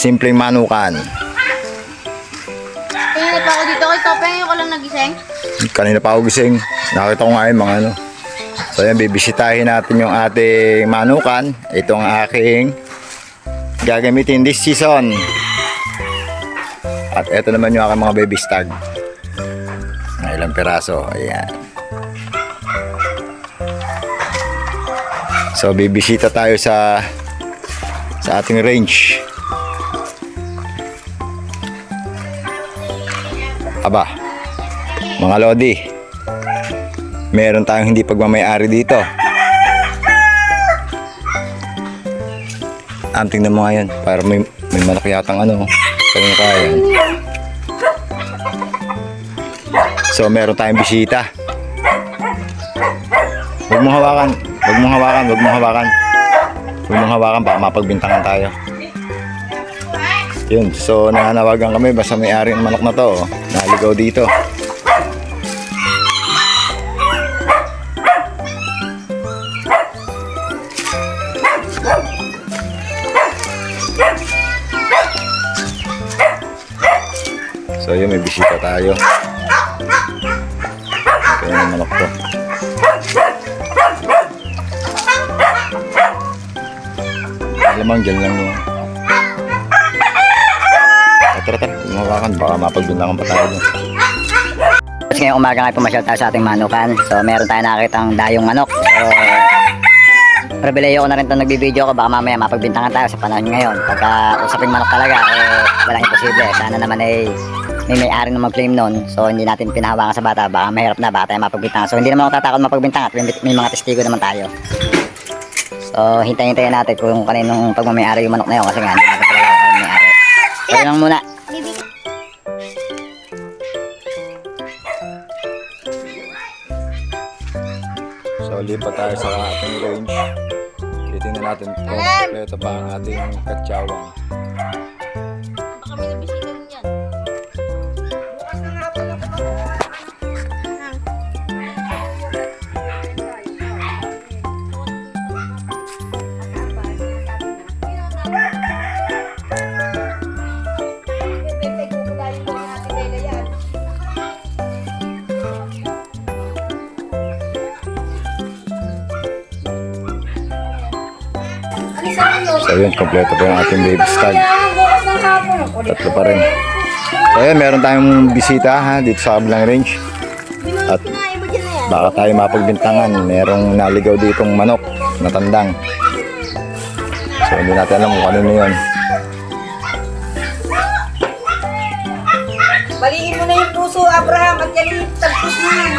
simpleng manukan. Kanina pa ako dito kay Topeng, yung ko lang nagising. Kanina pa ako gising. Nakita ko nga yung mga ano. So yan, bibisitahin natin yung ating manukan. Ito ang aking gagamitin this season. At ito naman yung aking mga baby stag. Ilang piraso. Ayan. So bibisita tayo sa ating range. Aba, mga lodi, meron tayong hindi pagmamay-ari dito. Tingnan mo nga yan, para may malaki yatang ano. Kaya kaya. So meron tayong bisita. Huwag mong hawakan, huwag mong hawakan, huwag mong hawakan. Huwag mong hawakan, baka mapagbintangan tayo. Yun, so nananawagan kami basta may-ari ng manok na to, naligaw dito. So yun, may bisita tayo. Kaya ng manok to. Alamang dyan lang yun. Tara, umawakan, baka mapagbintangan pa tayo dun. Tapos ngayong umaga nga pumasyal tayo sa ating manukan. So meron tayo nakakitang dayong manok. So pribileyo ko na rin itong nagbibideo ko. Baka mamaya mapagbintangan tayo sa panahon ngayon. Pagka usaping manok talaga, walang imposible. Sana naman may may-ari na mag-claim nun. So hindi natin pinahawakan sa bata. Baka mahirap na, baka tayo mapagbintangan. So hindi naman ako tatakot mapagbintangan. May mga testigo naman tayo. So hintayin natin kung kaninong pagmamayari yung manok na yun. Kasi nga hindi natin talaga kung may-ari. So yun lang muna. So lipat tayo sa ating range. Titingnan natin kung kompleto pa ang ating katsawang. Baka may nabisita rin yan. Bukas na nga pala ko. So yun, kompleto pa yung ating baby stag. Tatlo pa rin. So yun, meron tayong bisita dito sa kabilang range. At baka tayo mapagbintangan. Merong naligaw ditong manok na tandang. So hindi natin alam kung ano yun. Baliin mo na yung puso, Abraham, at yan yung tagpos na yan.